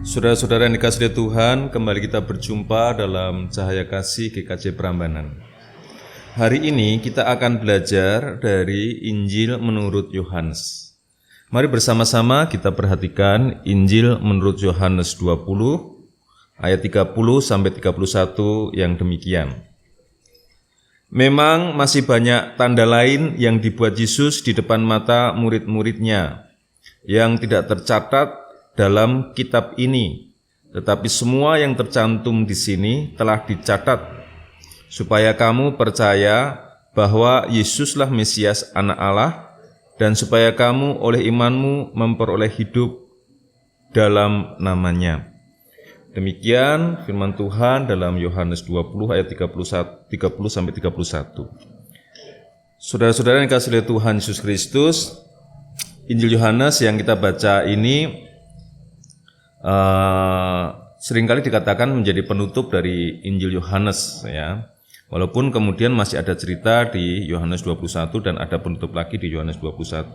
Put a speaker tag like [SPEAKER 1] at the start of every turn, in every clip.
[SPEAKER 1] Saudara-saudara yang dikasihi Tuhan, kembali kita berjumpa dalam Cahaya Kasih GKJ Prambanan. Hari ini kita akan belajar dari Injil menurut Yohanes. Mari bersama-sama kita perhatikan Injil menurut Yohanes 20 ayat 30 sampai 31 yang demikian. Memang masih banyak tanda lain yang dibuat Yesus di depan mata murid-muridnya yang tidak tercatat dalam kitab ini, tetapi semua yang tercantum di sini telah dicatat, supaya kamu percaya bahwa Yesuslah Mesias Anak Allah, dan supaya kamu oleh imanmu memperoleh hidup dalam namanya. Demikian firman Tuhan dalam Yohanes 20 ayat 30 sampai 31. Saudara-saudara yang dikasihi Tuhan Yesus Kristus, Injil Yohanes yang kita baca ini seringkali dikatakan menjadi penutup dari Injil Yohanes, ya. Walaupun kemudian masih ada cerita di Yohanes 21 dan ada penutup lagi di Yohanes 21.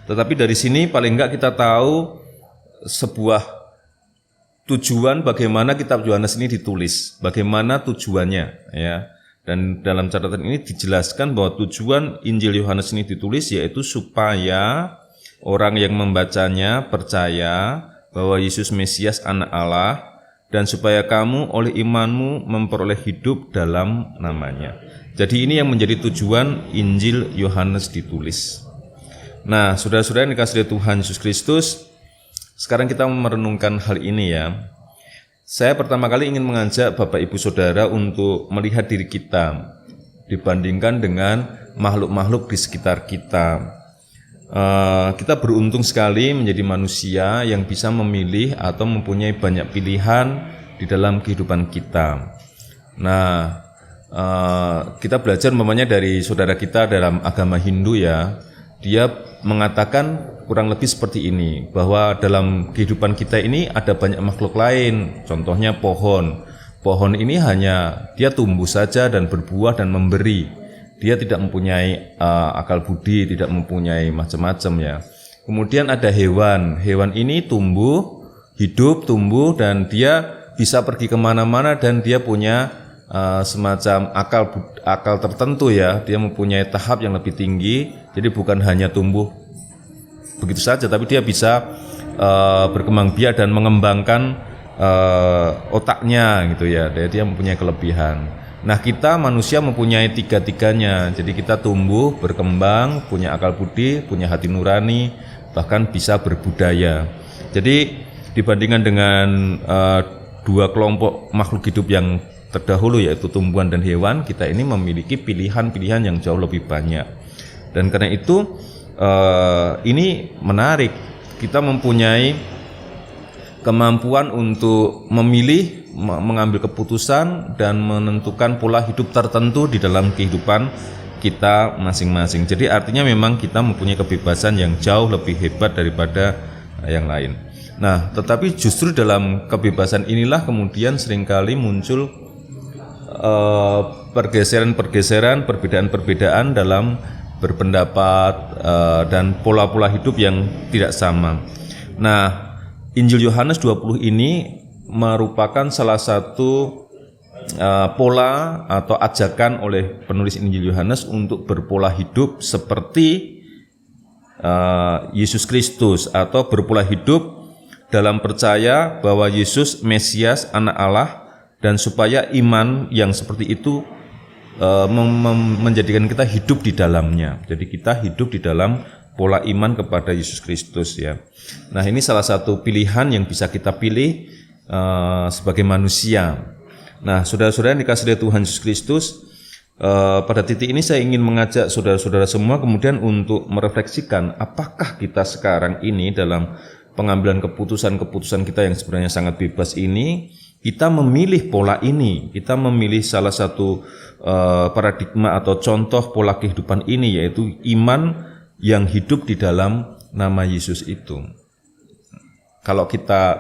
[SPEAKER 1] Tetapi dari sini paling enggak kita tahu sebuah tujuan bagaimana kitab Yohanes ini ditulis, bagaimana tujuannya, ya. Dan dalam catatan ini dijelaskan bahwa tujuan Injil Yohanes ini ditulis yaitu supaya orang yang membacanya percaya bahwa Yesus Mesias Anak Allah, dan supaya kamu oleh imanmu memperoleh hidup dalam namanya. Jadi ini yang menjadi tujuan Injil Yohanes ditulis. Nah, saudara-saudara yang dikasihi Tuhan Yesus Kristus, sekarang kita merenungkan hal ini, ya. Saya pertama kali ingin mengajak Bapak Ibu Saudara untuk melihat diri kita dibandingkan dengan makhluk-makhluk di sekitar kita. Kita beruntung sekali menjadi manusia yang bisa memilih atau mempunyai banyak pilihan di dalam kehidupan kita. Nah, kita belajar umpamanya dari saudara kita dalam agama Hindu, ya. Dia mengatakan kurang lebih seperti ini, bahwa dalam kehidupan kita ini ada banyak makhluk lain. Contohnya pohon. Pohon ini hanya dia tumbuh saja dan berbuah dan memberi. Dia tidak mempunyai akal budi, tidak mempunyai macam-macam, ya. Kemudian ada hewan. Hewan ini tumbuh, hidup, tumbuh, dan dia bisa pergi kemana-mana dan dia punya semacam akal tertentu, ya. Dia mempunyai tahap yang lebih tinggi. Jadi bukan hanya tumbuh begitu saja, tapi dia bisa berkembang biak dan mengembangkan otaknya, gitu, ya. Dia mempunyai kelebihan. Nah, kita manusia mempunyai tiga-tiganya. Jadi kita tumbuh, berkembang, punya akal budi, punya hati nurani, bahkan bisa berbudaya. Jadi dibandingkan dengan dua kelompok makhluk hidup yang terdahulu, yaitu tumbuhan dan hewan, kita ini memiliki pilihan-pilihan yang jauh lebih banyak. Dan karena itu ini menarik. Kita mempunyai kemampuan untuk memilih, mengambil keputusan dan menentukan pola hidup tertentu di dalam kehidupan kita masing-masing. Jadi artinya memang kita mempunyai kebebasan yang jauh lebih hebat daripada yang lain. Nah, tetapi justru dalam kebebasan inilah kemudian seringkali muncul pergeseran-pergeseran, perbedaan-perbedaan dalam berpendapat dan pola-pola hidup yang tidak sama. Nah, Injil Yohanes 20 ini merupakan salah satu pola atau ajakan oleh penulis Injil Yohanes untuk berpola hidup seperti Yesus Kristus, atau berpola hidup dalam percaya bahwa Yesus Mesias Anak Allah, dan supaya iman yang seperti itu menjadikan kita hidup di dalamnya. Jadi kita hidup di dalam pola iman kepada Yesus Kristus, ya. Nah, ini salah satu pilihan yang bisa kita pilih sebagai manusia. Nah, saudara-saudara yang dikasihi Tuhan Yesus Kristus, pada titik ini saya ingin mengajak saudara-saudara semua kemudian untuk merefleksikan apakah kita sekarang ini dalam pengambilan keputusan-keputusan kita yang sebenarnya sangat bebas ini, kita memilih pola ini, kita memilih salah satu paradigma atau contoh pola kehidupan ini, yaitu iman yang hidup di dalam nama Yesus itu. Kalau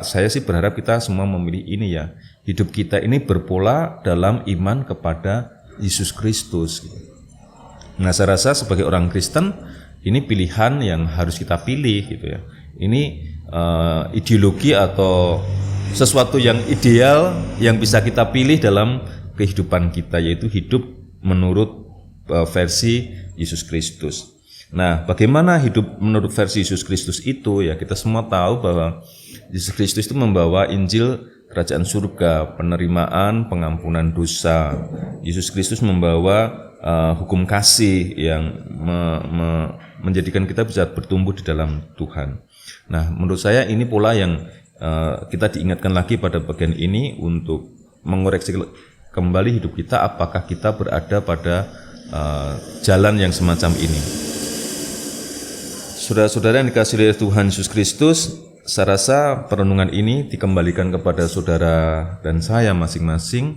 [SPEAKER 1] saya sih berharap kita semua memilih ini, ya. Hidup kita ini berpola dalam iman kepada Yesus Kristus. Nah, saya rasa sebagai orang Kristen ini pilihan yang harus kita pilih, gitu, ya. Ini ideologi atau sesuatu yang ideal yang bisa kita pilih dalam kehidupan kita, yaitu hidup menurut versi Yesus Kristus. Nah, bagaimana hidup menurut versi Yesus Kristus itu? Ya, kita semua tahu bahwa Yesus Kristus itu membawa Injil kerajaan surga, penerimaan, pengampunan dosa. Yesus Kristus membawa hukum kasih yang menjadikan kita bisa bertumbuh di dalam Tuhan. Nah, menurut saya ini pola yang kita diingatkan lagi pada bagian ini untuk mengoreksi kembali hidup kita, apakah kita berada pada jalan yang semacam ini. Saudara-saudara yang dikasihi oleh Tuhan Yesus Kristus, saya rasa perenungan ini dikembalikan kepada saudara dan saya masing-masing.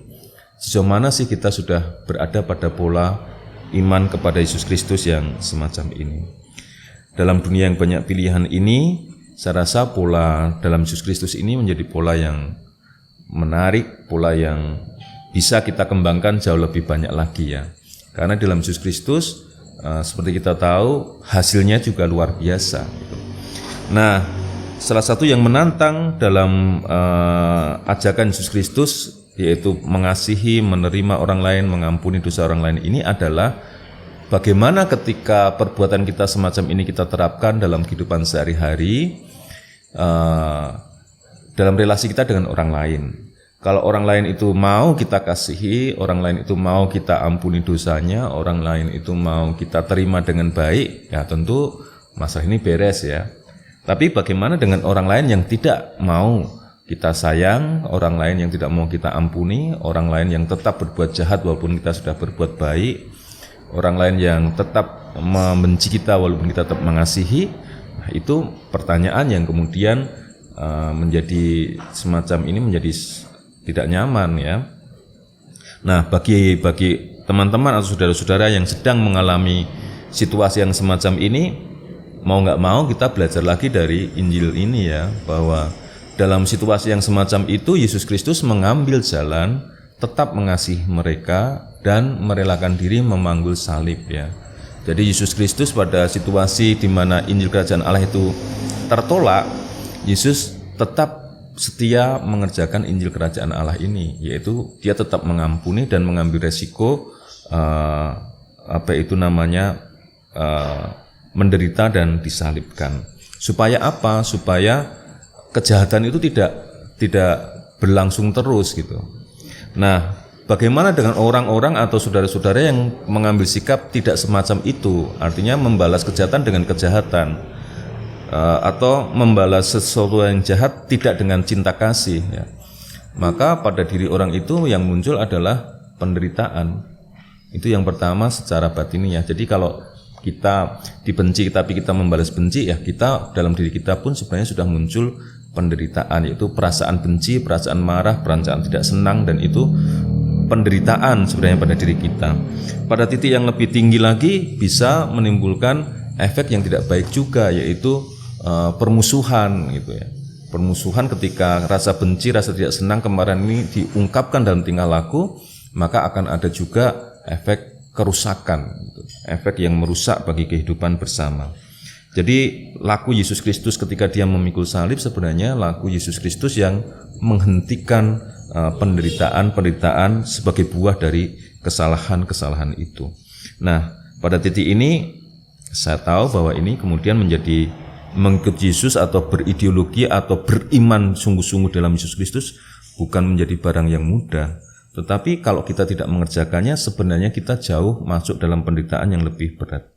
[SPEAKER 1] Sejauh mana sih kita sudah berada pada pola iman kepada Yesus Kristus yang semacam ini? Dalam dunia yang banyak pilihan ini, saya rasa pola dalam Yesus Kristus ini menjadi pola yang menarik, pola yang bisa kita kembangkan jauh lebih banyak lagi ya. Karena dalam Yesus Kristus, seperti kita tahu, hasilnya juga luar biasa. Nah, salah satu yang menantang dalam ajakan Yesus Kristus, yaitu mengasihi, menerima orang lain, mengampuni dosa orang lain ini adalah bagaimana ketika perbuatan kita semacam ini kita terapkan dalam kehidupan sehari-hari, dalam relasi kita dengan orang lain. Kalau orang lain itu mau kita kasihi, orang lain itu mau kita ampuni dosanya, orang lain itu mau kita terima dengan baik, ya tentu masalah ini beres ya. Tapi bagaimana dengan orang lain yang tidak mau kita sayang, orang lain yang tidak mau kita ampuni, orang lain yang tetap berbuat jahat walaupun kita sudah berbuat baik, orang lain yang tetap membenci kita walaupun kita tetap mengasihi? Nah, itu pertanyaan yang kemudian menjadi semacam ini menjadi tidak nyaman ya. Nah, bagi teman-teman atau saudara-saudara yang sedang mengalami situasi yang semacam ini, mau nggak mau kita belajar lagi dari Injil ini ya, bahwa dalam situasi yang semacam itu Yesus Kristus mengambil jalan tetap mengasihi mereka dan merelakan diri memanggul salib ya. Jadi Yesus Kristus pada situasi di mana Injil Kerajaan Allah itu tertolak, Yesus tetap setia mengerjakan Injil Kerajaan Allah ini, yaitu dia tetap mengampuni dan mengambil resiko menderita dan disalibkan. Supaya apa? Supaya kejahatan itu tidak berlangsung terus gitu. Nah, bagaimana dengan orang-orang atau saudara-saudara yang mengambil sikap tidak semacam itu? Artinya membalas kejahatan dengan kejahatan. Atau membalas sesuatu yang jahat tidak dengan cinta kasih ya. Maka pada diri orang itu yang muncul adalah penderitaan. Itu yang pertama secara batiniah. Jadi kalau kita dibenci tapi kita membalas benci ya, kita dalam diri kita pun sebenarnya sudah muncul penderitaan, yaitu perasaan benci, perasaan marah, perasaan tidak senang, dan itu penderitaan sebenarnya pada diri kita. Pada titik yang lebih tinggi lagi bisa menimbulkan efek yang tidak baik juga, yaitu permusuhan gitu ya. Permusuhan ketika rasa benci, rasa tidak senang kemarin ini diungkapkan dalam tingkah laku, maka akan ada juga efek kerusakan gitu. Efek yang merusak bagi kehidupan bersama. Jadi laku Yesus Kristus ketika dia memikul salib sebenarnya laku Yesus Kristus yang menghentikan penderitaan sebagai buah dari kesalahan-kesalahan itu. Nah, pada titik ini saya tahu bahwa ini kemudian menjadi mengikut Yesus atau berideologi atau beriman sungguh-sungguh dalam Yesus Kristus bukan menjadi barang yang mudah. Tetapi kalau kita tidak mengerjakannya, sebenarnya kita jauh masuk dalam penderitaan yang lebih berat.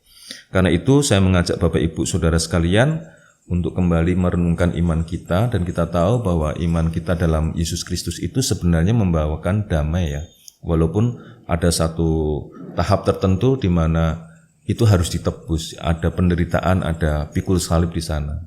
[SPEAKER 1] Karena itu saya mengajak Bapak Ibu Saudara sekalian untuk kembali merenungkan iman kita, dan kita tahu bahwa iman kita dalam Yesus Kristus itu sebenarnya membawakan damai ya. Walaupun ada satu tahap tertentu di mana itu harus ditebus, ada penderitaan, ada pikul salib di sana.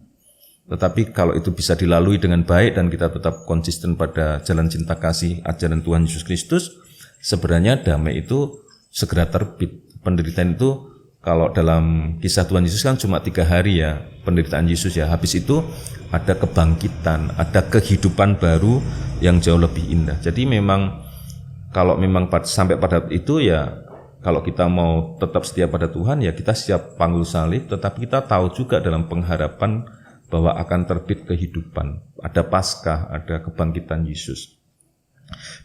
[SPEAKER 1] Tetapi kalau itu bisa dilalui dengan baik dan kita tetap konsisten pada jalan cinta kasih ajaran Tuhan Yesus Kristus, sebenarnya damai itu segera terbit. Penderitaan itu kalau dalam kisah Tuhan Yesus kan cuma 3 hari ya, penderitaan Yesus ya. Habis itu ada kebangkitan, ada kehidupan baru yang jauh lebih indah. Jadi memang kalau memang sampai pada itu ya, kalau kita mau tetap setia pada Tuhan ya kita siap panggul salib, tetapi kita tahu juga dalam pengharapan bahwa akan terbit kehidupan, ada Paskah, ada kebangkitan Yesus.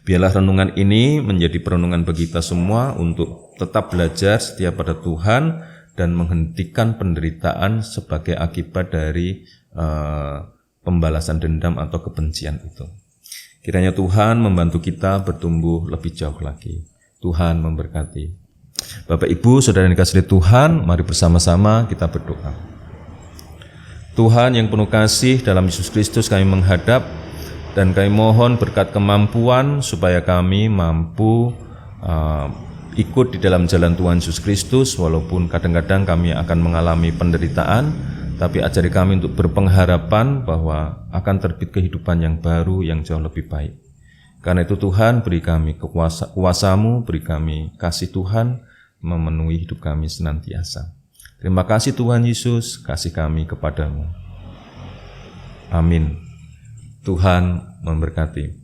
[SPEAKER 1] Biarlah renungan ini menjadi perenungan bagi kita semua untuk tetap belajar setia pada Tuhan dan menghentikan penderitaan sebagai akibat dari pembalasan dendam atau kebencian itu. Kiranya Tuhan membantu kita bertumbuh lebih jauh lagi. Tuhan memberkati. Bapak Ibu, Saudara yang dikasihi Tuhan, mari bersama-sama kita berdoa. Tuhan yang penuh kasih, dalam Yesus Kristus kami menghadap dan kami mohon berkat kemampuan supaya kami mampu ikut di dalam jalan Tuhan Yesus Kristus, walaupun kadang-kadang kami akan mengalami penderitaan, tapi ajari kami untuk berpengharapan bahwa akan terbit kehidupan yang baru yang jauh lebih baik. Karena itu Tuhan, beri kami kuasa-Mu, beri kami kasih Tuhan memenuhi hidup kami senantiasa. Terima kasih Tuhan Yesus, kasih kami kepadamu. Amin. Tuhan memberkati.